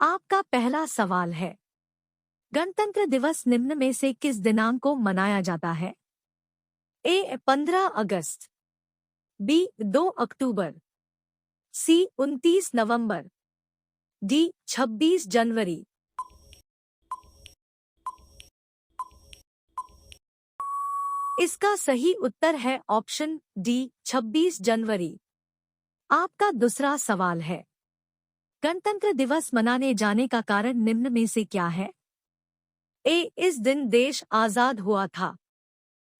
आपका पहला सवाल है, गणतंत्र दिवस निम्न में से किस दिनांक को मनाया जाता है? ए 15 अगस्त, बी 2 अक्टूबर, सी 29 नवंबर, डी 26 जनवरी। इसका सही उत्तर है ऑप्शन डी 26 जनवरी। आपका दूसरा सवाल है, गणतंत्र दिवस मनाने जाने का कारण निम्न में से क्या है? ए इस दिन देश आजाद हुआ था,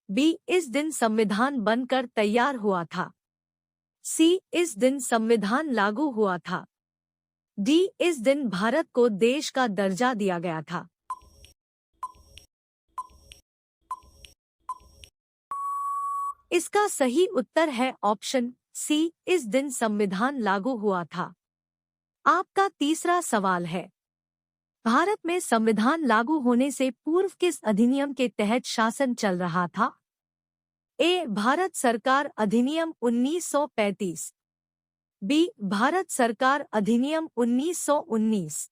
बी इस दिन संविधान बनकर तैयार हुआ था, सी इस दिन संविधान लागू हुआ था, डी इस दिन भारत को देश का दर्जा दिया गया था। इसका सही उत्तर है ऑप्शन सी, इस दिन संविधान लागू हुआ था। आपका तीसरा सवाल है, भारत में संविधान लागू होने से पूर्व किस अधिनियम के तहत शासन चल रहा था? ए भारत सरकार अधिनियम 1935, बी भारत सरकार अधिनियम 1919,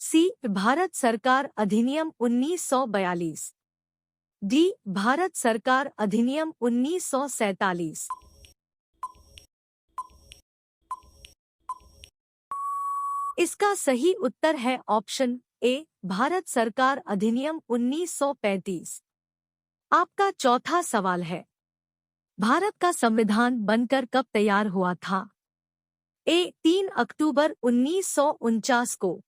सी भारत सरकार अधिनियम 1942, डी भारत सरकार अधिनियम 1947। इसका सही उत्तर है ऑप्शन ए भारत सरकार अधिनियम 1935। आपका चौथा सवाल है, भारत का संविधान बनकर कब तैयार हुआ था? ए 3 अक्टूबर 1949 को,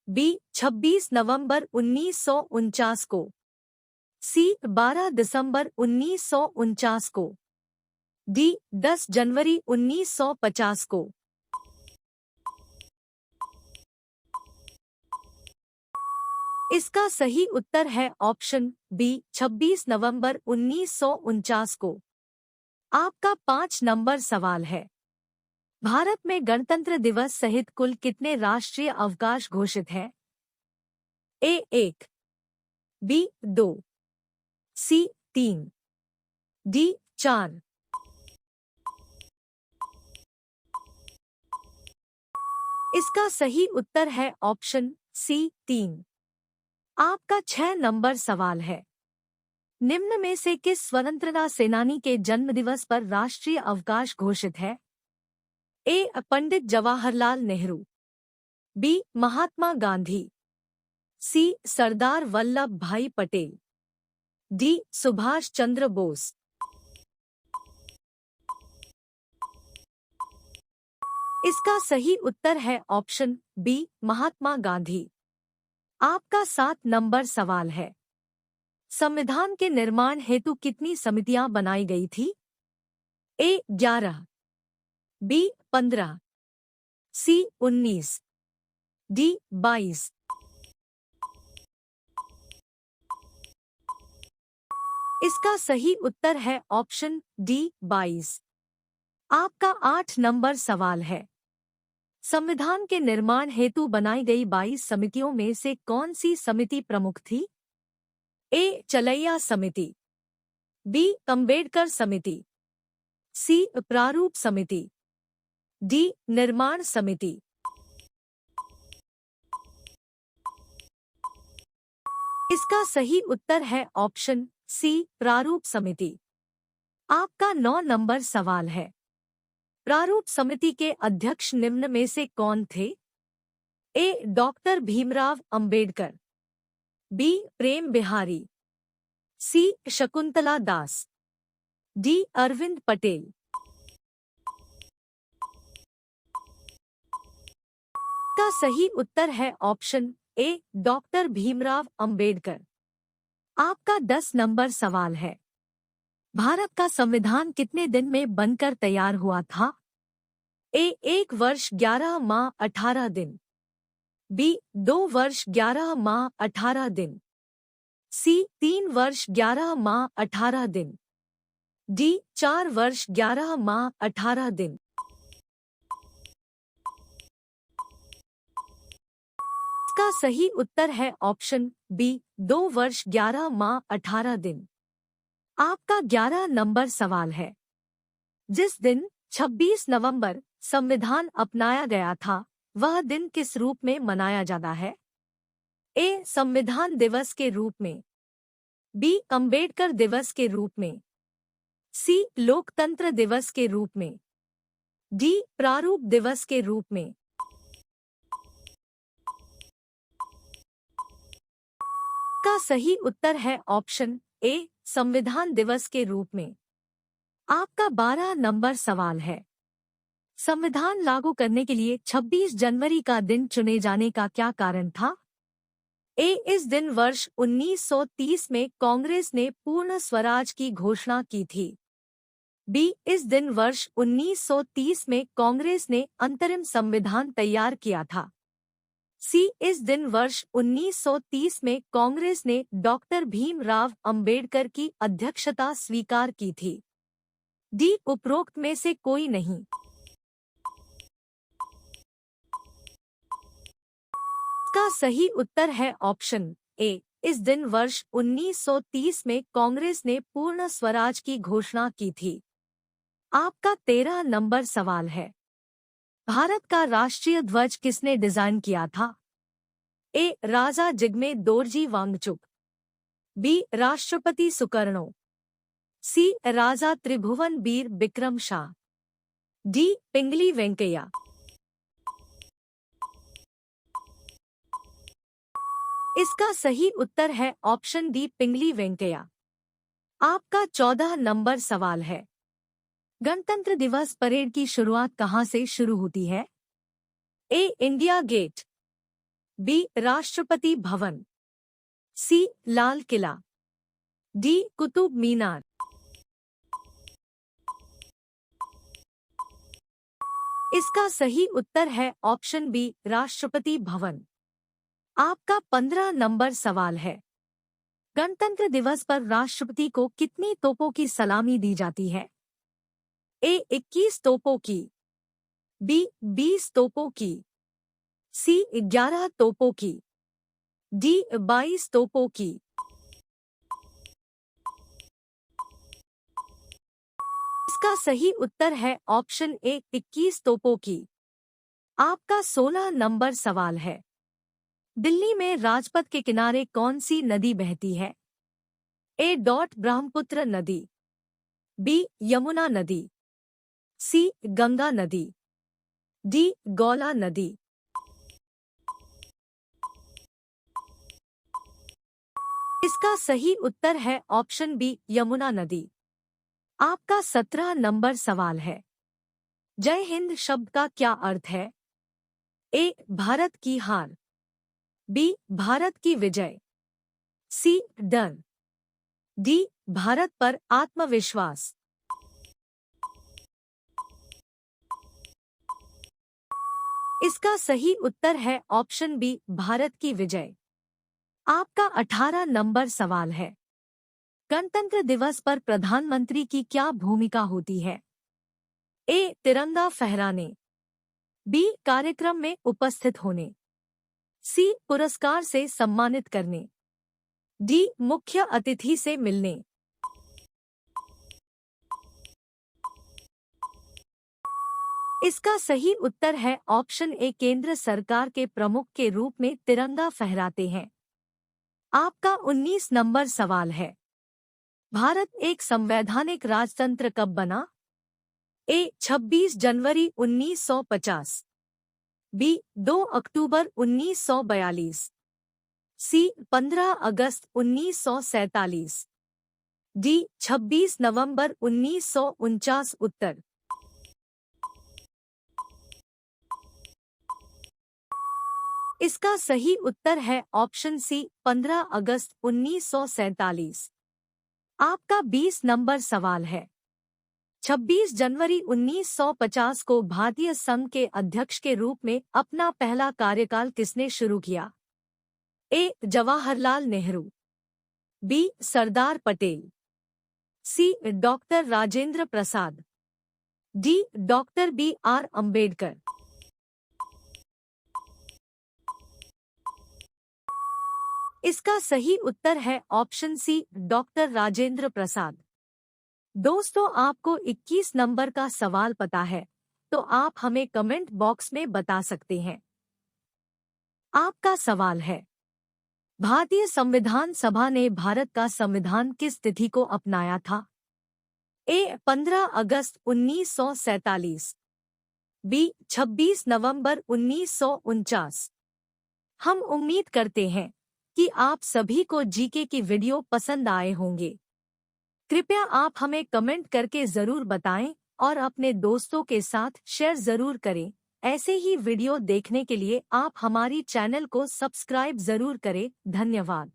बी 26 नवंबर 1949 को, सी 12 दिसंबर 1949 को, डी 10 जनवरी 1950 को। इसका सही उत्तर है ऑप्शन बी 26 नवंबर 1949 को। आपका 5 नंबर सवाल है, भारत में गणतंत्र दिवस सहित कुल कितने राष्ट्रीय अवकाश घोषित हैं? ए 1, बी 2, सी 3, डी 4। इसका सही उत्तर है ऑप्शन सी 3। आपका 6 नंबर सवाल है, निम्न में से किस स्वतंत्रता सेनानी के जन्मदिवस पर राष्ट्रीय अवकाश घोषित है? ए पंडित जवाहरलाल नेहरू, बी महात्मा गांधी, सी सरदार वल्लभ भाई पटेल, डी सुभाष चंद्र बोस। इसका सही उत्तर है ऑप्शन बी महात्मा गांधी। आपका 7 नंबर सवाल है, संविधान के निर्माण हेतु कितनी समितियां बनाई गई थी? ए 11, बी 15, सी 19, डी 22। इसका सही उत्तर है ऑप्शन डी 22। आपका 8 नंबर सवाल है, संविधान के निर्माण हेतु बनाई गई 22 समितियों में से कौन सी समिति प्रमुख थी? ए चलैया समिति, बी अम्बेडकर समिति, सी प्रारूप समिति, डी निर्माण समिति। इसका सही उत्तर है ऑप्शन सी प्रारूप समिति। आपका 9 नंबर सवाल है, प्रारूप समिति के अध्यक्ष निम्न में से कौन थे? ए डॉक्टर भीमराव अंबेडकर, बी प्रेम बिहारी, सी शकुंतला दास, डी अरविंद पटेल। का सही उत्तर है option A doctor Bhimrao Ambedkar. आपका 10 नंबर सवाल है, भारत का संविधान कितने दिन में बनकर तैयार हुआ था? ए 1 वर्ष 11 माह 18 दिन, बी 2 वर्ष 11 माह 18 दिन, सी 3 वर्ष 11 माह 18 दिन, डी 4 वर्ष 11 माह 18 दिन। इसका सही उत्तर है ऑप्शन बी 2 वर्ष 11 माह 18 दिन। आपका 11 नंबर सवाल है, जिस दिन 26 नवंबर संविधान अपनाया गया था वह दिन किस रूप में मनाया जाता है? ए. संविधान दिवस के रूप में, बी. अंबेडकर दिवस के रूप में, सी. लोकतंत्र दिवस के रूप में, डी. प्रारूप दिवस के रूप में। का सही उत्तर है ऑप्शन ए. संविधान दिवस के रूप में। आपका 12 नंबर सवाल है। संविधान लागू करने के लिए 26 जनवरी का दिन चुने जाने का क्या कारण था? ए. इस दिन वर्ष 1930 में कांग्रेस ने पूर्ण स्वराज की घोषणा की थी। बी. इस दिन वर्ष 1930 में कांग्रेस ने अंतरिम संविधान तैयार किया था। सी. इस दिन वर्ष 1930 में कांग्रेस ने डॉक्टर भीमराव अंबेडकर की अध्यक्षता स्वीकार की थी। डी. उपरोक्त में से कोई नहीं। का सही उत्तर है ऑप्शन ए. इस दिन वर्ष 1930 में कांग्रेस ने पूर्ण स्वराज की घोषणा की थी। आपका 13 नंबर सवाल है। भारत का राष्ट्रीय ध्वज किसने डिजाइन किया था? ए. राजा जिग्मे दोरजी वांगचुक, बी. राष्ट्रपति सुकर्णो, सी. राजा त्रिभुवन बीर बिक्रम शाह, डी. पिंगली वेंकैया। इसका सही उत्तर है ऑप्शन डी. पिंगली वेंकैया। आपका 14 नंबर सवाल है। गणतंत्र दिवस परेड की शुरुआत कहां से शुरू होती है? A. India Gate, B. Rashtrapati Bhavan, C. Lal Qila, D. Qutub Minar. इसका सही उत्तर है ऑप्शन बी. राष्ट्रपति भवन। आपका 15 नंबर सवाल है। गणतंत्र दिवस पर राष्ट्रपति को कितनी तोपों की सलामी दी जाती है? ए. 21 तोपों की, बी. 20 तोपों की, सी. 11 तोपों की, डी. 22 तोपों की। इसका सही उत्तर है ऑप्शन ए. 21 तोपों की। आपका 16 नंबर सवाल है। दिल्ली में राजपथ के किनारे कौन सी नदी बहती है? ए. ब्रह्मपुत्र नदी, बी. यमुना नदी, सी. गंगा नदी, डी. गौला नदी। इसका सही उत्तर है ऑप्शन बी. यमुना नदी। आपका 17 नंबर सवाल है। जय हिंद शब्द का क्या अर्थ है? ए. भारत की हार, बी. भारत की विजय, सी. डर, डी. भारत पर आत्मविश्वास। इसका सही उत्तर है ऑप्शन बी. भारत की विजय। आपका 18 नंबर सवाल है। गणतंत्र दिवस पर प्रधानमंत्री की क्या भूमिका होती है? ए. तिरंगा फहराने, बी. कार्यक्रम में उपस्थित होने, सी. पुरस्कार से सम्मानित करने, डी. मुख्य अतिथि से मिलने। इसका सही उत्तर है ऑप्शन ए. केंद्र सरकार के प्रमुख के रूप में तिरंगा फहराते हैं। आपका 19 नंबर सवाल है। भारत एक संवैधानिक राजतंत्र कब बना? ए. 26 जनवरी 1950, बी. 2 अक्टूबर 1942, सी. 15 अगस्त 1947, डी. 26 नवंबर 1949। उत्तर इसका सही उत्तर है ऑप्शन सी. 15 अगस्त 1947। आपका 20 नंबर सवाल है। 26 जनवरी 1950 को भारतीय संघ के अध्यक्ष के रूप में अपना पहला कार्यकाल किसने शुरू किया? ए. जवाहरलाल नेहरू, बी. सरदार पटेल, सी. Doctor Rajendra Prasad, D. Doctor B.R. Ambedkar. इसका सही उत्तर है option C. Doctor Rajendra Prasad. दोस्तों, आपको 21 नंबर का सवाल पता है तो आप हमें कमेंट बॉक्स में बता सकते हैं। आपका सवाल है, भारतीय संविधान सभा ने भारत का संविधान किस तिथि को अपनाया था? ए 15 अगस्त 1947, बी 26 नवंबर 1949। हम उम्मीद करते हैं कि आप सभी को जीके की वीडियो पसंद आए होंगे। कृपया आप हमें कमेंट करके जरूर बताएं और अपने दोस्तों के साथ शेयर जरूर करें। ऐसे ही वीडियो देखने के लिए आप हमारी चैनल को सब्सक्राइब जरूर करें। धन्यवाद।